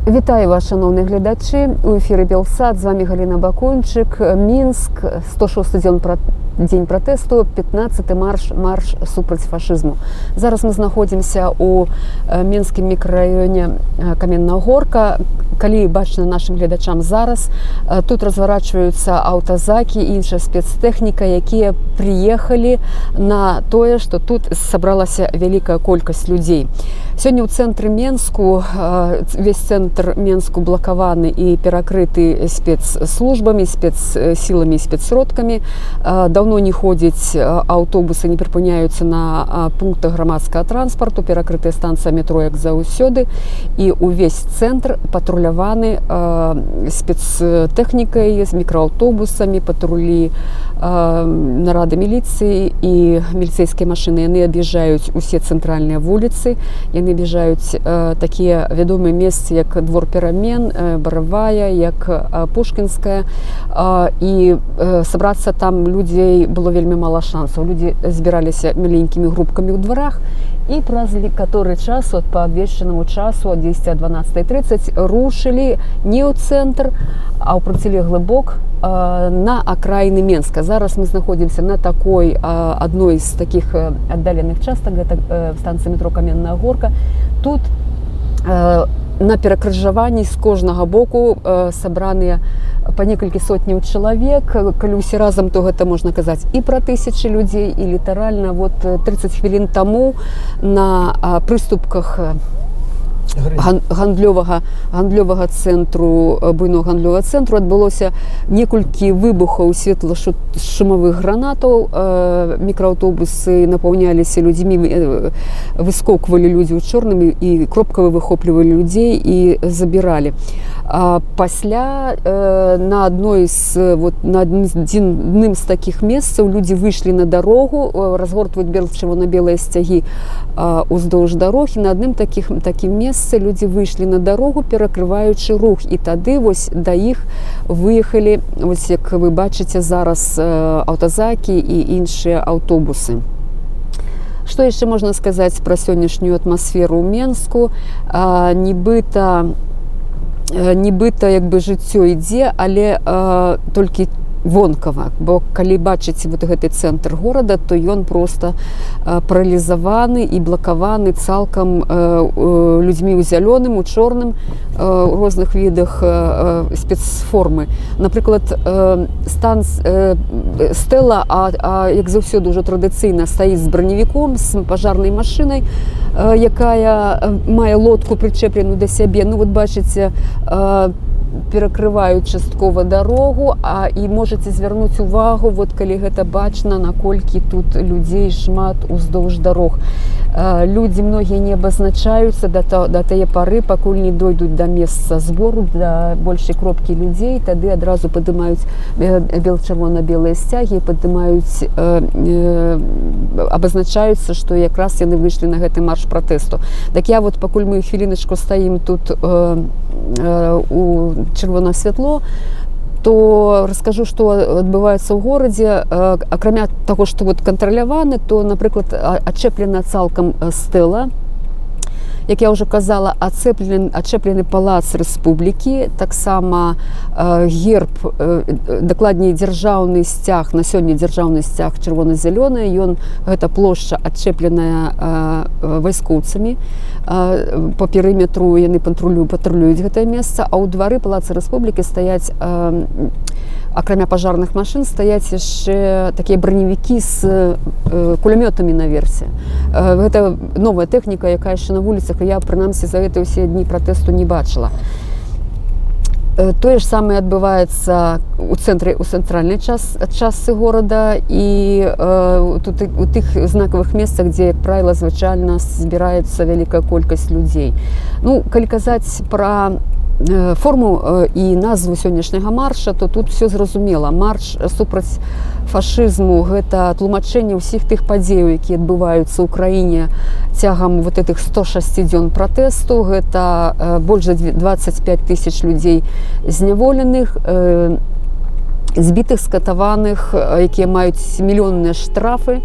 Вітаю вас, шановні глядачі. У ефірі Белсат. З вами Галина Бакунчик. Мінськ, 106-й день протесту, 15-й марш супроць фашизму. Зараз мы знаходзімся у мінскім мікрараёне Каменная Горка. Калі бачна нашим глядачам зараз, тут разворачиваются аўтазакі і іншая спецтэхніка, якія приехали на тое, што тут сабралася вялікая колькасць людзей. Сёння ў цэнтры Менску, весь цэнтр Менску блакаваны і перакрыты спецслужбамі, спецсіламі і спецсродкамі. Даўно не ходзяць аўтобусы, не прыпыняюцца на пунктах грамадскага транспарту, перакрытая станцыя метро, як заўсёды, і ўвесь цэнтр патруляваны спецтэхнікай, з мікрааўтобусамі, патрулі нарады міліцыі і міліцэйскія машыны. Яны аб'язджаюць усе цэнтральныя вуліцы, яны аб'язджаюць такія вядомыя месцы, як двор Перамен, Баравая, як Пушкінская, і сабрацца там людзей было вельмі мала шансаў. Людзі збіраліся маленькімі групкамі ў дварах, і праз некаторы час, па абвешчанаму часу, ад 10:12:30, рушылі не ў цэнтр, а ў процілеглы бок на акраіны Менска. Зараз мы знаходзімся на такой адной з такіх аддаленых частак, гэта станцыя метро Каменная Горка. Тут на перакрыжаванні з кожнага боку сабраныя па некалькі сотняў чалавек. Калі ўсе разам, то гэта можна казаць і пра тысячы людзей, і літаральна 30 хвілін таму на прыступках гандлёвага цэнтру, буйного гандлёвага цэнтру адбылося некалькі выбухаў светла-шумавых гранатаў. Мікрааўтобусы напаўняліся людзьмі, выскоквалі людзі ў чорным і кропкава выхоплівалі людзей і забіралі. Пасля на адным з такіх месцаў людзі выйшлі на дарогу, разгортваюць чырвона-белыя сцягі уздоўж дарогі. На адным такім месцы людзі выйшлі на дарогу, перакрываючы рух, і тады да іх выехалі, як вы бачыце зараз, аўтазакі і іншыя аўтобусы. Што яшчэ можна сказаць пра сённяшнюю атмасферу ў Менску? Нібыта як бы жыццё ідзе, але толькі вонкава, бо калі бачыце гэты цэнтр горада, то ён проста паралізаваны і блакаваны цалкам людзьмі ў зялёным, у чорным, у розных відах спецформы. Напрыклад, Стэла, як заўсёды ўжо традыцыйна, стаіць з браневіком, з пажарнай машынай, якая мае лодку прычэпленую да сябе. Бачыце, перакрываюць часткова дарогу, і можаце звярнуць увагу, калі гэта бачна, наколькі тут людзей шмат уздоўж дарог. Людзі многія не абазначаюцца да тае пары, пакуль не дойдуць да месца збору, да большай кропкі людзей, тады адразу падымаюць чырвона-белыя сцягі, абазначаюцца, што якраз яны выйшлі на гэты марш пратэсту. Так я пакуль мы хвіліначку стаім тут у чырвонае святло, то раскажу, што адбываецца ў горадзе. Акрамя таго, што кантраляваны, то, напрыклад, адчэплена цалкам Стэла, як я ўжо казала, адчэплены палац Рэспублікі, таксама герб, дакладней дзяржаўны сцяг, на сёння дзяржаўны сцяг чырвона-зялёны, гэта плошча адчэпленая вайскоўцамі. По перыметру яны патрулююць гэтае месца, а ў двары палаца Рэспублікі стаяць, акрамя пажарных машын, стаяць яшчэ такія браневікі з кулямётамі наверсе. Гэта новая тэхніка, якая яшчэ на вуліцах, я, прынамсі, за гэта ўсе дні пратэсту не бачыла. Тое ж самае адбываецца у цэнтральнай частцы горада і у тых знакавых месцах, дзе, як правіла, звычайна збіраецца вялікая колькасць людзей. Калі казаць пра форму і назву сённяшняга марша, то тут все зразумела. Марш супраць фашызму – гэта тлумачэнне ўсіх тых падзеяў, якія адбываюцца ў краіне цягам этих 106 дзён пратэсту. Гэта больш за 25 тысяч людзей зняволеных, збітых, скатаваных, якія маюць мільённыя штрафы.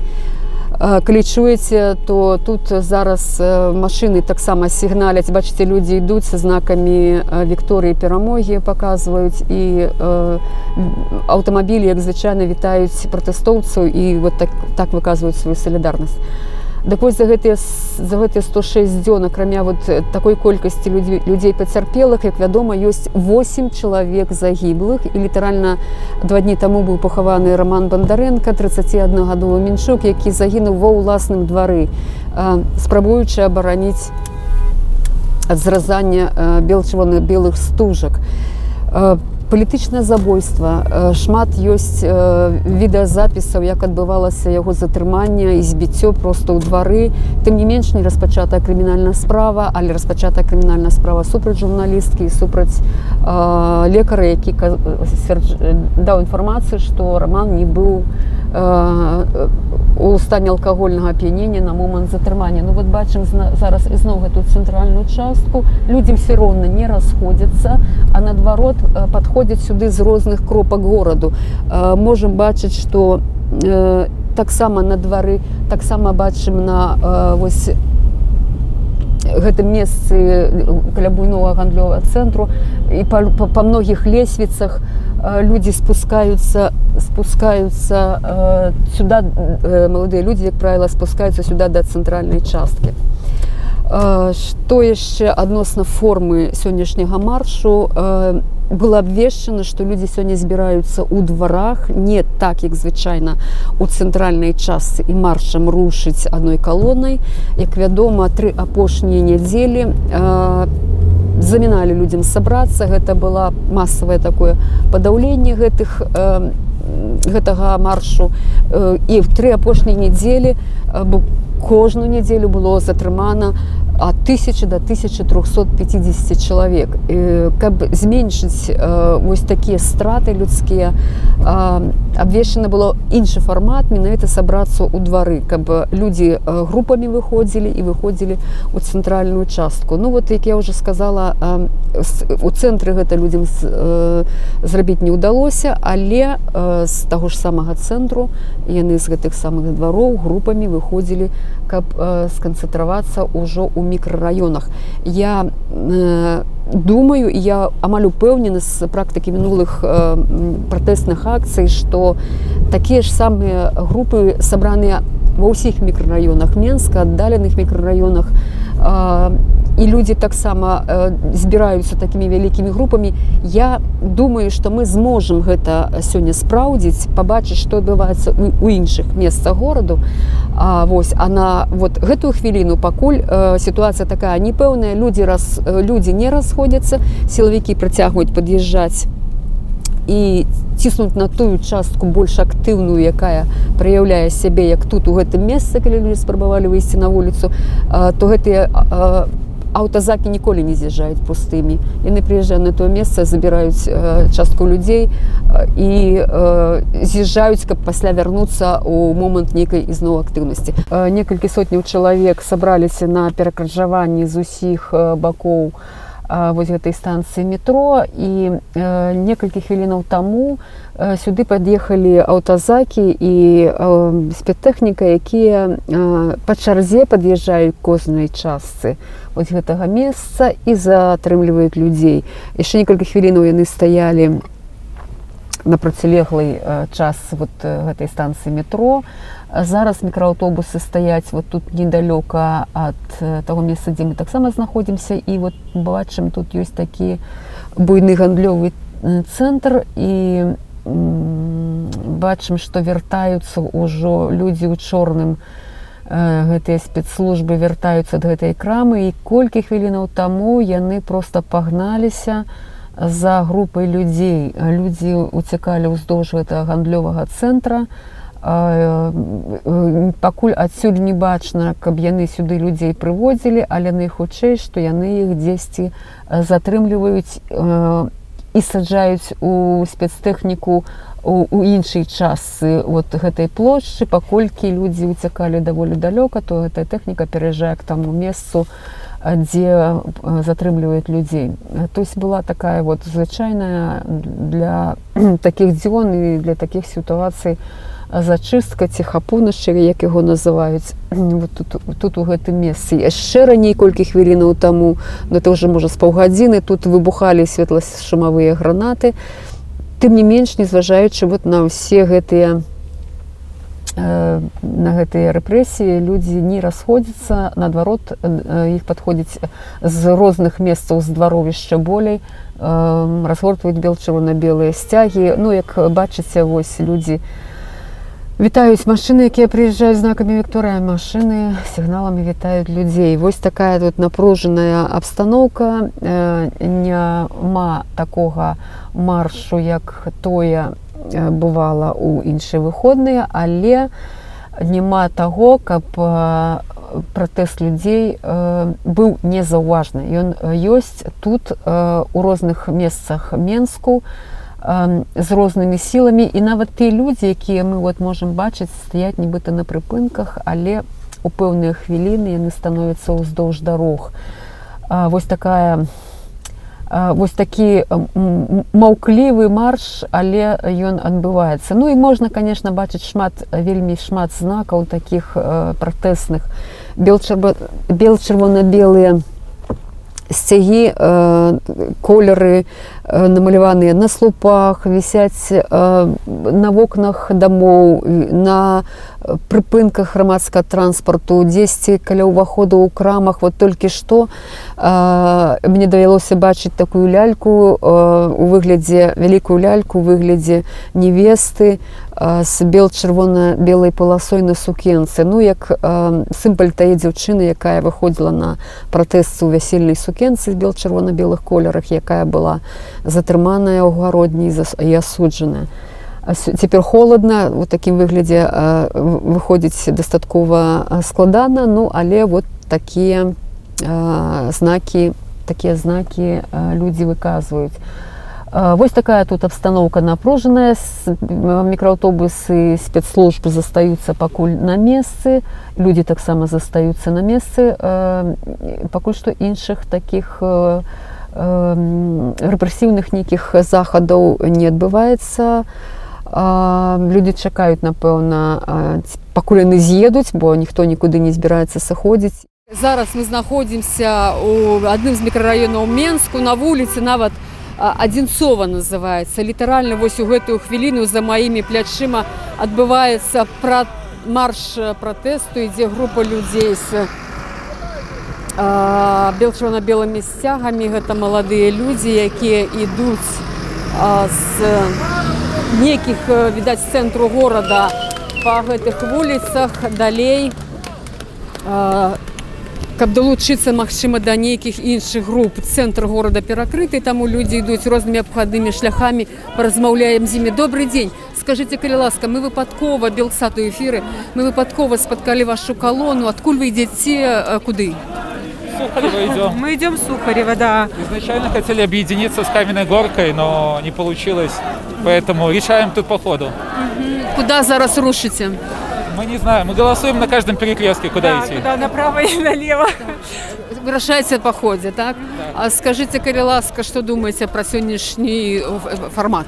Калі чуеце, то тут зараз машыны таксама сігналяць. Бачыце, людзі ідуць са знакамі Вікторыі перамогі, паказваюць, і аўтамабілі, як звычайна, вітаюць пратэстоўцаў і вот так выказваюць сваю салідарнасць. Так вось за гэтыя 106 дзён, акрамя вот такой колькасці людзей пацярпелых, як вядома, ёсць 8 чалавек загіблых, і літаральна 2 дні таму быў пахаваны Роман Бондаренко, 31-гадовы менчук, які загінуў ва ўласным двары, спрабуючы абараніць ад зразання чырвона-белых стужак. Палітычнае забойства. Шмат ёсць відэазапісаў, як адбывалася яго затрыманне і збіццё проста ў двары. Тым не менш, не распачатая крымінальная справа, але распачатая крымінальная справа супраць журналісткі і супраць лекара, які даў інфармацыю, што Роман не быў у стане алкагольнага ап'янення на момант затрымання. Ну вот бачым зараз ізноў гэту цэнтральную частку. Людзі ўсё роўна не расходзяцца, а наадварот падходзяць сюды з розных кропак гораду. Можам бачыць, што таксама на двары, таксама бачым на вось гэтым месцы каля буйнога гандлёвага цэнтру і па многіх лесвіцах людзі спускаюцца сюда, маладыя людзі, як правіла, спускаюцца сюда да цэнтральнай часткі. Што яшчэ адносна формы сённяшняга маршу? Было абвешчана, што людзі сёння збіраюцца ў дварах, не так, як звычайна у цэнтральнай частцы, і маршам рушыць адной калонай. Як вядома, 3 апошнія нядзелі заміналі людзям сабрацца. Гэта было масавае такое падаўленне гэтага маршу. І в 3 апошнія нядзелі кожную нядзелю было затрымана ад 1000 до 1350 чалавек. Каб зменшыць вось такія страты людскія, абвешчана было іншы фармат, менавіта сабрацца ў двары, каб людзі групамі выходзілі ў цэнтральную частку. Ну вот, як я ўжо сказала, у цэнтры гэта людзям зрабіць не ўдалося, але з таго ж самага цэнтру яны з гэтых самых двароў групамі выходзілі, каб сканцэнтравацца ўжо ў мікрараёнах. Я думаю, і я амаль упэўнена з практыкі мінулых пратэстных акцый, што такія ж самыя групы сабраныя ва ўсіх мікрараёнах Менска, аддаленых мікрараёнах, і людзі таксама збіраюцца такімі вялікімі групамі. Я думаю, што мы зможам гэта сёння спраўдзіць, пабачыць, што адбываецца ў іншых месцах гораду. Вось, а на вот гэтую хвіліну пакуль сітуацыя такая непэўная, людзі не расходзяцца, сілавікі працягваюць пад'язджаць і ціснуць на тую частку больш актыўную, якая праяўляе сябе, як тут у гэтым месцы, калі людзі спрабавалі выйсці на вуліцу, то гэтыя аўтазакі ніколі не з'язджаюць пустымі. Яны прыязджаюць на тое месца, забіраюць частку людзей і з'язджаюць, каб пасля вярнуцца ў момант нейкай ізноў актыўнасці. Некалькі сотняў чалавек сабраліся на перакрыжаванні з усіх бакоў вось гэтай станцыі метро, і некалькі хвілінаў таму сюды пад'ехалі аўтазакі і спецтэхніка, якія па чарзе пад'язджаюць к кожнай частцы вось гэтага месца і затрымліваюць людзей. Яшчэ некалькі хвілінаў яны стаялі на процілеглай частцы вот гэтай станцыі метро. Зараз мікрааўтобусы стаяць вот тут недалёка ад таго месца, дзе мы таксама знаходзімся, і вот бачым, тут ёсць такі буйны гандлёвы цэнтр, і бачым, што вяртаюцца ўжо людзі ў чорным, гэтыя спецслужбы вяртаюцца ад гэтай крамы, і колькі хвілінаў таму яны проста пагналіся за групай людзей. Людзі уцякалі ўздоўж гэтага гандлёвага цэнтра. Пакуль адсюль не бачна, каб яны сюды людзей прыводзілі, але найхутчэй, што яны іх дзесьці затрымліваюць і саджаюць у спецтэхніку у іншай частцы вот гэтай плошчы. Паколькі людзі уцякалі даволі далёка, то гэтая тэхніка пераязджае к таму месцу, дзе затрымліваюць людзей. То есть была такая вот звычайная для таких дзён і для такіх сітуацый зачыстка ці хапунашча, як яго называюць, вот тут у гэтым месцы. Яшчэ раней колькі хвілінаў таму, гэта ўжо можа з паўгадзіны, тут выбухалі светлашумавыя гранаты. Тым не менш, незважаючы вот на ўсе гэтыя рэпрэсіі, людзі не расходзяцца, наадварот, іх падходзяць з розных месцаў з дваровішча болей, разгортваюць чырвона-белыя сцягі. Ну, як бачыце, вось людзі вітаюць машыны, якія прыязджаюць знакамі Вікторыя, машыны сігналамі вітаюць людзей. Вось такая тут напружаная абстаноўка, няма такога маршу, як тое бывала ў іншыя выходныя, але няма таго, каб пратэст людзей быў незаўважны. Ён ёсць тут у розных месцах Менску з рознымі сіламі, і нават тыя людзі, якія мы вот можам бачыць, стаяць нібыта на прыпынках, але у пэўныя хвіліны яны становяцца ўздоўж дарог. Вось такі маўклівы марш, але ён адбываецца. Ну і можна, конечно, бачыць вельмі шмат знакаў такіх пратэсных. Бел-чырвона-белыя сцягі, колеры намаляваныя на слупах, вісяць на вокнах дамоў, на прыпынках грамадскага транспарту, дзесьці каля ўваходу ў крамах. Вот толькі што мне давялося бачыць такую ляльку у выглядзе, вялікую ляльку у выглядзе невесты з бел-чырвона-белай паласой на сукенцы. Ну, як сімвал тае дзяўчыны, якая выходзіла на пратэст у вясельнай сукенцы з бел-чырвона-белых колерах, якая была затрыманая ў гародні і асуджаная. Цяпер холодна, у такім выглядзе выходзіць дастаткова складана, ну, але вот такія знакі людзі выказваюць. Вось такая тут абстаноўка напружаная, мікрааўтобусы спецслужб застаюцца пакуль на месцы, людзі таксама застаюцца на месцы, пакуль што іншых такіх рэпрэсіўных нейкіх захадаў не адбываецца. Людзі чакаюць, напэўна, пакуль яны з'едуць, бо ніхто нікуды не збіраецца сыходзіць. Зараз мы знаходзімся ў адным з мікрараёнаў Менску, на вуліцы нават Адзінцова называецца. Літаральна вось у гэтую хвіліну за маімі плячыма адбываецца марш пратэсту, ідзе група людзей з бел-чырвона-белымі сцягамі. Гэта маладыя людзі, якія ідуць з нейкіх, відаць, з цэнтру горада па гэтых вуліцах далей, каб далучыцца, магчыма, да нейкіх іншых груп. Цэнтр горада перакрыты, таму людзі ідуць рознымі абходнымі шляхамі, паразмаўляем з імі. Добрый дзень. Скажите, калі ласка, мы выпадкова, Белсат у эфіры, мы выпадкова спаткалі вашу колонну. Адкуль вы ідзеце, куды? Сухарева идем. Мы идем в Сухарево, да. Изначально хотели объединиться с Каменной Горкой, но не получилось, поэтому решаем тут по ходу. Куда зараз рушите? Мы не знаем, мы голосуем на каждом перекрестке, куда идти. Куда направо и налево. Вы решаете по ходе, так? Да. А скажите, калі ласка, что думаете про сегодняшний формат?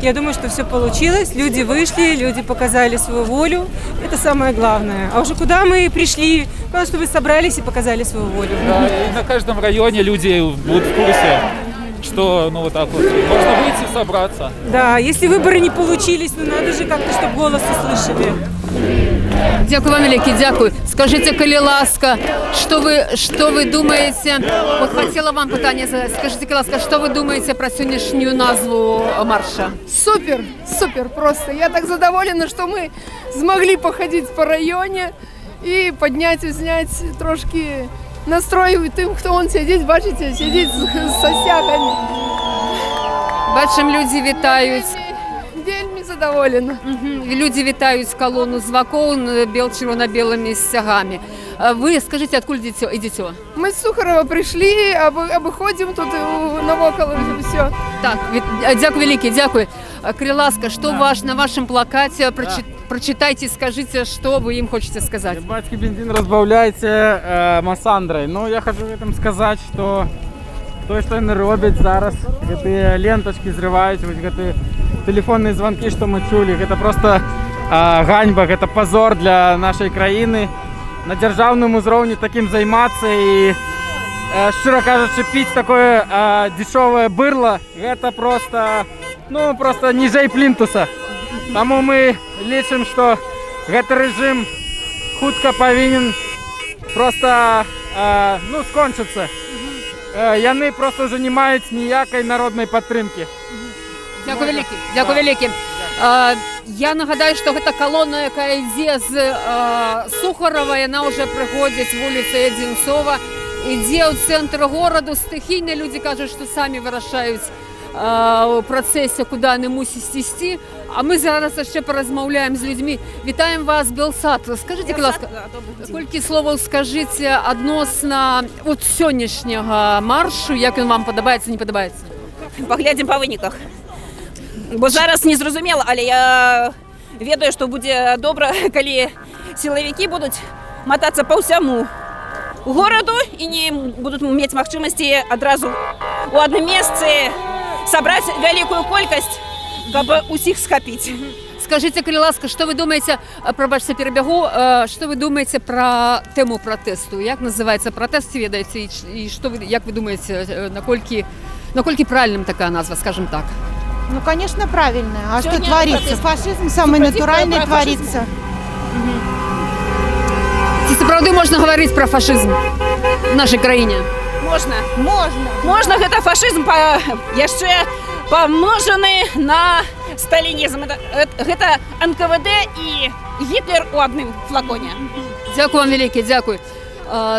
Я думаю, что все получилось. Люди вышли, люди показали свою волю. Это самое главное. А уже куда мы пришли? Главное, что вы собрались и показали свою волю. Да, и на каждом районе люди будут в курсе, что, ну, вот так вот, можно выйти и собраться. Да, если выборы не получились, ну надо же как-то, чтобы голос услышали. Дякую вам вялікі, дякую. Скажите, калі ласка, что вы думаете? Вот хотела вам питання задать. Скажите, калі ласка, что вы думаете про сегодняшнюю назву марша? Супер, супер просто. Я так задоволена, что мы смогли походить по районе и поднять, узнять трошки настрой тим, хто он сидить, бачите, сидить з сосяками. Бачим, люди вітають. Вельми задоволена. Люди вітають колонну з вакол бел-чырвона-белыми стягами. Вы скажите, откуда идете? Мы с Сухарова пришли, обходим тут навоколо все. Так, дякую великий, дякую. Калі ласка, что на вашем плакате? Прочитайте, скажите, что вы им хотите сказать. Рыбацкий бензин разбавляйте Массандрой. Ну, я хочу в этом сказать, что то, что они робят зараз, эти ленточки зрывают, вот эти телефонные звонки, что мы чули. Это просто ганьба, это позор для нашей країни. На державному узроўні таким займацца і, шчыра кажучы, піць такое дешевое бырло, это просто, ну, просто ніжэй плінтуса. Таму мы лічым, што гэты рэжым хутка павінен просто, ну, скончыцца. Яны просто уже не маюць ніякай народнай падтрымкі. Дякую вялікі. Дякую вялікі. Я нагадаю, што гэта калона, якая ідзе з Сухарова, яна ўжо прыходзіць вуліцай Адзінцова, ідзе ў цэнтр гораду. Стыхійна людзі кажуць, што самі вырашаюць у працэсе, куди вони мусять ісці. А ми зараз ще поразмовляємо з людьми. Вітаємо вас, Белсат. Скажіть, будь ласка, кілька слов скажіть відносно от сьогоднішнього маршу, як він вам подобається, не подобається? Поглядзім па выніках. Бо зараз не зразумела, але я ведаю, што будзе добра, калі сілавікі будуць матацца па ўсяму гораду і не будуць мець магчымасці адразу у адным месцы сабраць вялікую колькасць, каб усіх схапіць. Скажите, ласка, что вы думаете, пробачьте, перебегу, что вы думаете про тему протесту? Як называется протест, ведаете, и что вы, як вы думаете, накольки правильным такая назва, скажем так? Ну, конечно, правильная. А Сегодня что творится? протест. Фашизм самый натуральный творится. Ці сапраўды можна говорить про фашизм в нашей краине? Можна. Можно. Можна, гэта фашызм яшчэ памножаны на сталінізм. Гэта НКВД і Гітлер у адным флаконе. Дякую вам вялікі, дзякуй.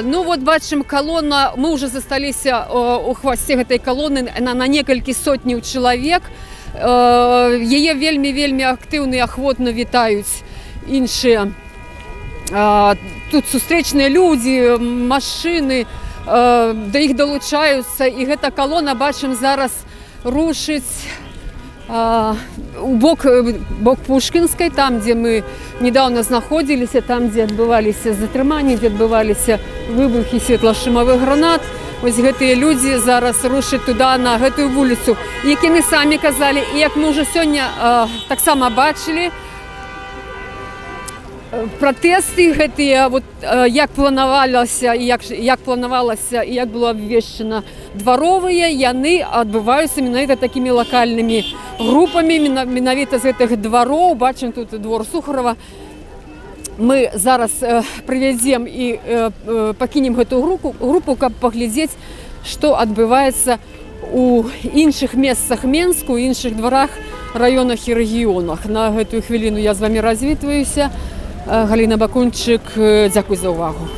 Ну вот бачым колонна, мы уже засталіся у хвасце гэтай колонны на некалькі сотняў чалавек. Яе вельмі актыўна і ахвотна вітаюць іншыя. Тут сустрэчныя людзі, машыны, да іх далучаюцца, і гэта колонна, бачым, зараз рушыць у бок Пушкінскай, там, дзе мы недавно знаходзіліся, там, дзе адбываліся затрыманні, дзе адбываліся выбухі светлашумавых гранат. Вось гэтыя людзі зараз рушаць туда, на гэтую вуліцу. Як яны самі казалі, і як мы ўжо сёння таксама бачылі, пратэсты гэтыя, вот, як планавалася і як было абвешчана дваровыя, яны адбываюцца менавіта такімі лакальнымі групамі, менавіта з гэтых двароў. Бачым тут двор Сухарова. Мы зараз прывядзем і пакінем гэтую групу, каб паглядзець, што адбываецца у іншых месцах Менску, у іншых дварах, раёнах і рэгіёнах. На гэтую хвіліну я з вамі развітваюся. Галина Бакунчык, дзякуй за увагу.